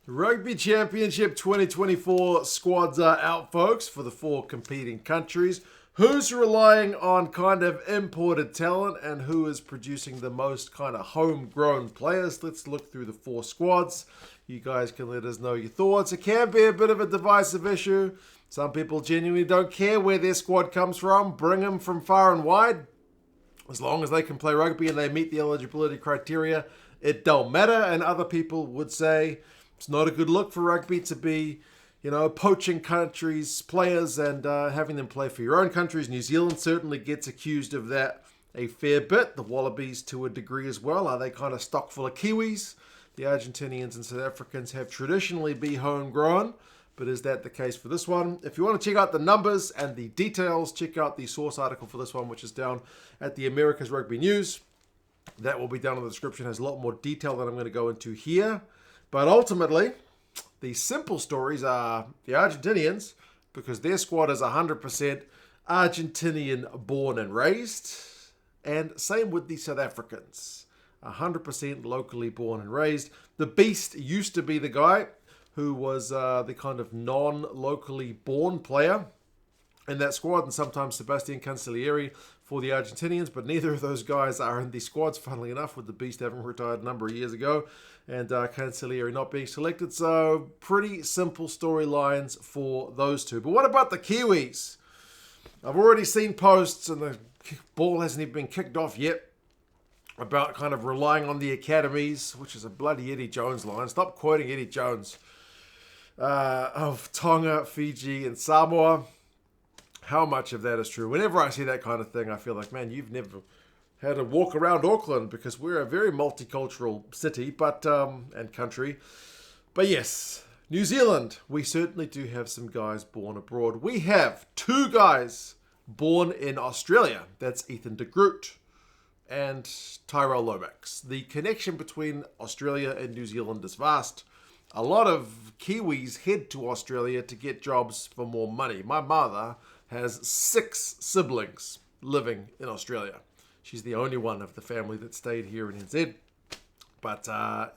Rugby Championship 2024 squads are out, folks, for the four competing countries. Who's relying on kind of imported talent and who is producing the most kind of homegrown players? Let's look through the four squads. You guys can let us know your thoughts. It can be a bit of a divisive issue. Some people genuinely don't care where their squad comes from. Bring them from far and wide. As long as they can play rugby and they meet the eligibility criteria, it don't matter. And other people would say it's not a good look for rugby to be, poaching countries' players and having them play for your own countries. New Zealand certainly gets accused of that a fair bit. The Wallabies to a degree as well. Are they kind of stock full of Kiwis? The Argentinians and South Africans have traditionally been homegrown, but is that the case for this one? If you want to check out the numbers and the details, check out the source article for this one, which is down at the America's Rugby News. That will be down in the description. It has a lot more detail than I'm going to go into here. But ultimately, the simple stories are the Argentinians, because their squad is 100% Argentinian born and raised. And same with the South Africans, 100% locally born and raised. The Beast used to be the guy who was the kind of non-locally born player in that squad, and sometimes Sebastian Cancellieri for the Argentinians, but neither of those guys are in the squads, funnily enough, with the Beast having retired a number of years ago and Cancellieri not being selected. So pretty simple storylines for those two. But what about the Kiwis? I've already seen posts, and the ball hasn't even been kicked off yet, about kind of relying on the academies, which is a bloody Eddie Jones line. Stop quoting Eddie Jones. Of Tonga, Fiji, and Samoa. How much of that is true? Whenever I see that kind of thing, I feel like, man, you've never had to walk around Auckland, because we're a very multicultural city and country. But yes, New Zealand, we certainly do have some guys born abroad. We have two guys born in Australia. That's Ethan de Groot and Tyrell Lomax. The connection between Australia and New Zealand is vast. A lot of Kiwis head to Australia to get jobs for more money. My mother has 6 siblings living in Australia. She's the only one of the family that stayed here in NZ. But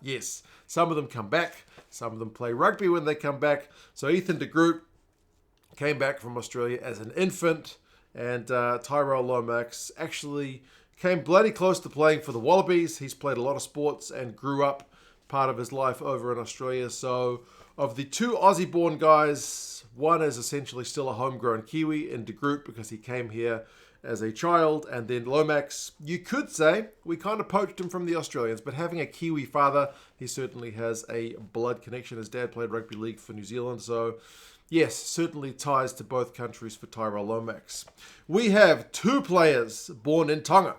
yes, some of them come back. Some of them play rugby when they come back. So Ethan de Groot came back from Australia as an infant. And Tyrell Lomax actually came bloody close to playing for the Wallabies. He's played a lot of sports and grew up part of his life over in Australia. So of the two Aussie-born guys, one is essentially still a homegrown Kiwi in de Groot, because he came here as a child. And then Lomax, you could say we kind of poached him from the Australians, but having a Kiwi father, he certainly has a blood connection. His dad played rugby league for New Zealand. So yes, certainly ties to both countries for Tyrell Lomax. We have 2 players born in Tonga.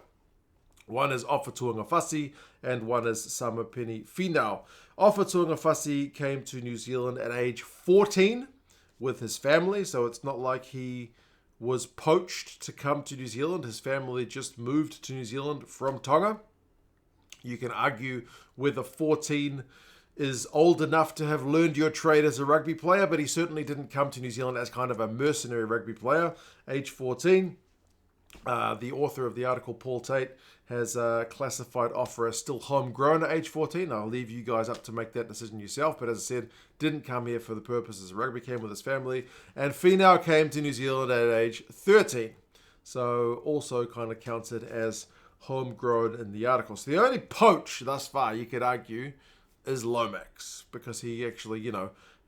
One is Ofa Tuangafasi and one is Samapeni Finau. Ofa Tuangafasi came to New Zealand at age 14 with his family, so it's not like he was poached to come to New Zealand. His family just moved to New Zealand from Tonga. You can argue whether 14 is old enough to have learned your trade as a rugby player, but he certainly didn't come to New Zealand as kind of a mercenary rugby player. Age 14. The author of the article, Paul Tate, has classified Ofa as still homegrown at age 14. I'll leave you guys up to make that decision yourself. But as I said, didn't come here for the purposes of rugby, came with his family. And Finau came to New Zealand at age 13. So also kind of counted as homegrown in the article. So the only poach thus far, you could argue, is Lomax. Because he actually,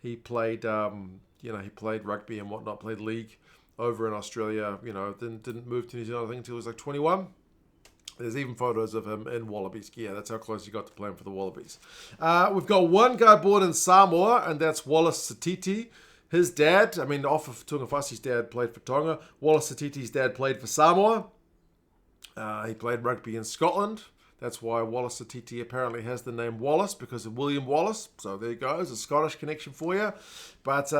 he played, he played rugby and whatnot, played league over in Australia, didn't move to New Zealand, I think, until he was like 21. There's even photos of him in Wallabies gear. That's how close he got to playing for the Wallabies. We've got one guy born in Samoa, and that's Wallace Satiti. His dad, Ofa Tuangafasi's dad played for Tonga. Wallace Satiti's dad played for Samoa. He played rugby in Scotland. That's why Wallace Satiti apparently has the name Wallace, because of William Wallace. So there you go, there's a Scottish connection for you. But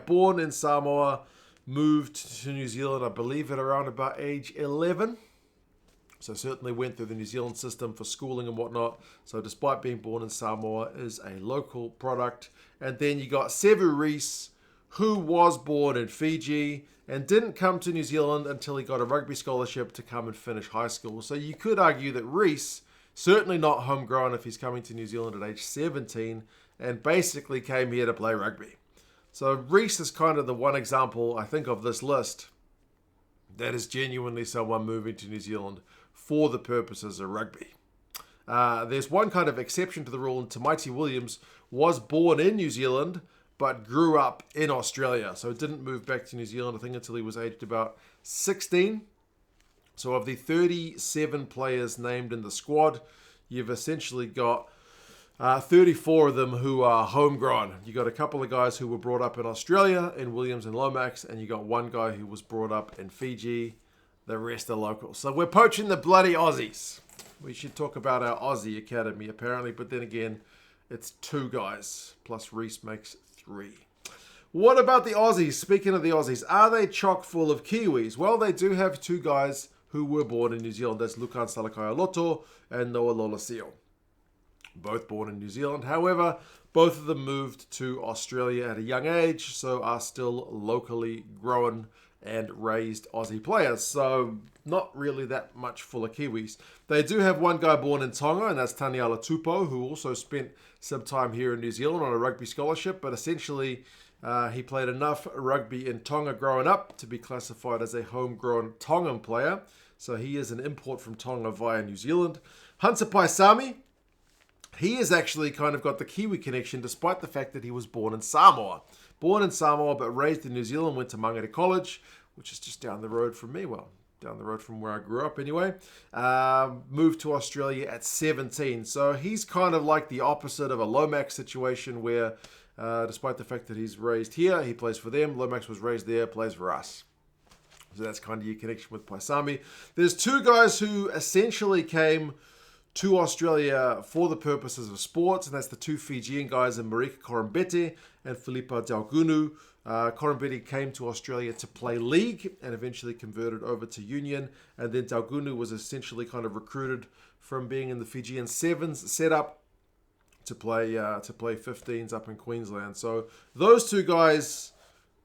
born in Samoa, moved to New Zealand, I believe, at around about age 11. So certainly went through the New Zealand system for schooling and whatnot. So despite being born in Samoa, is a local product. And then you got Sevu Reece, who was born in Fiji and didn't come to New Zealand until he got a rugby scholarship to come and finish high school. So you could argue that Reece, certainly not homegrown if he's coming to New Zealand at age 17, and basically came here to play rugby. So Reese is kind of the one example, I think, of this list that is genuinely someone moving to New Zealand for the purposes of rugby. There's one kind of exception to the rule, and Tamaiti Williams was born in New Zealand, but grew up in Australia. So didn't move back to New Zealand, I think, until he was aged about 16. So of the 37 players named in the squad, you've essentially got 34 of them who are homegrown. You got a couple of guys who were brought up in Australia, in Williams and Lomax, and you got one guy who was brought up in Fiji. The rest are locals. So we're poaching the bloody Aussies. We should talk about our Aussie Academy, apparently, but then again, it's 2 guys, plus Reese makes 3. What about the Aussies? Speaking of the Aussies, are they chock full of Kiwis? Well, they do have 2 guys who were born in New Zealand. That's Lukan Salakaia-Loto and Noah Lolesio. Both born in New Zealand. However, both of them moved to Australia at a young age, so are still locally grown and raised Aussie players. So not really that much full of Kiwis. They do have one guy born in Tonga, and that's Taniela Tupou, who also spent some time here in New Zealand on a rugby scholarship, but essentially he played enough rugby in Tonga growing up to be classified as a homegrown Tongan player. So he is an import from Tonga via New Zealand. Hunter Paisami, he has actually kind of got the Kiwi connection despite the fact that he was born in Samoa. Born in Samoa but raised in New Zealand, went to Mangere College, which is just down the road from me. Well, down the road from where I grew up anyway. Moved to Australia at 17. So he's kind of like the opposite of a Lomax situation where despite the fact that he's raised here, he plays for them. Lomax was raised there, plays for us. So that's kind of your connection with Paisami. There's 2 guys who essentially came to Australia for the purposes of sports, and that's the 2 Fijian guys in Marika Korombete and Filipa Daugunu. Korombete came to Australia to play league and eventually converted over to union, and then Daugunu was essentially kind of recruited from being in the Fijian Sevens setup to play 15s up in Queensland. So those 2 guys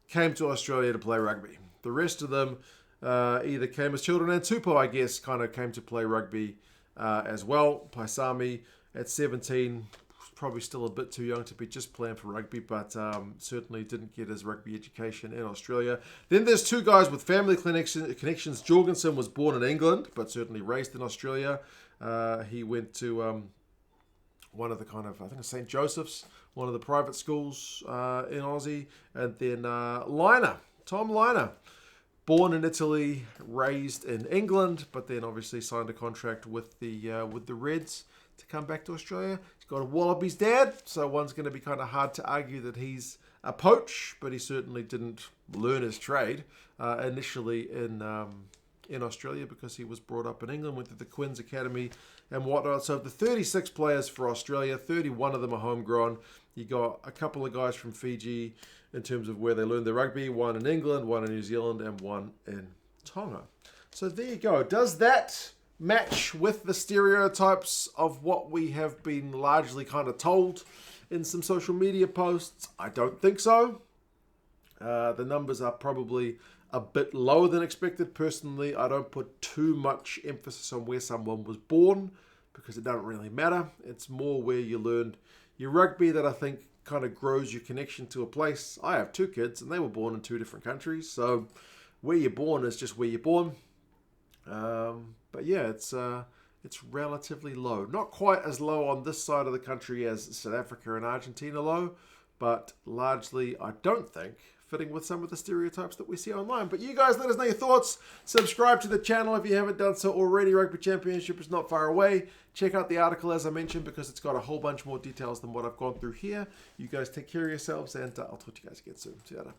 came to Australia to play rugby. The rest of them either came as children, and Tupou, I guess, kind of came to play rugby as well. Paisami at 17, probably still a bit too young to be just playing for rugby, but certainly didn't get his rugby education in Australia. Then there's 2 guys with family connections. Jorgensen was born in England, but certainly raised in Australia. He went to one of the kind of, I think it's St. Joseph's, one of the private schools in Aussie. And then Tom Liner, born in Italy, raised in England, but then obviously signed a contract with the Reds to come back to Australia. He's got a Wallabies dad, so one's going to be kind of hard to argue that he's a poach, but he certainly didn't learn his trade initially in Australia because he was brought up in England, went to the Quins Academy and whatnot. So of the 36 players for Australia, 31 of them are homegrown. You got a couple of guys from Fiji in terms of where they learned their rugby, one in England, one in New Zealand, and one in Tonga. So there you go. Does that match with the stereotypes of what we have been largely kind of told in some social media posts? I don't think so. The numbers are probably a bit lower than expected. Personally, I don't put too much emphasis on where someone was born because it doesn't really matter. It's more where you learned your rugby that I think kind of grows your connection to a place. I have 2 kids and they were born in 2 different countries. So where you're born is just where you're born. But yeah, it's relatively low. Not quite as low on this side of the country as South Africa and Argentina low, but largely, I don't think, fitting with some of the stereotypes that we see online. But you guys let us know your thoughts. Subscribe to the channel if you haven't done so already. Rugby Championship is not far away. Check out the article as I mentioned because it's got a whole bunch more details than what I've gone through here. You guys take care of yourselves and I'll talk to you guys again soon. See you later.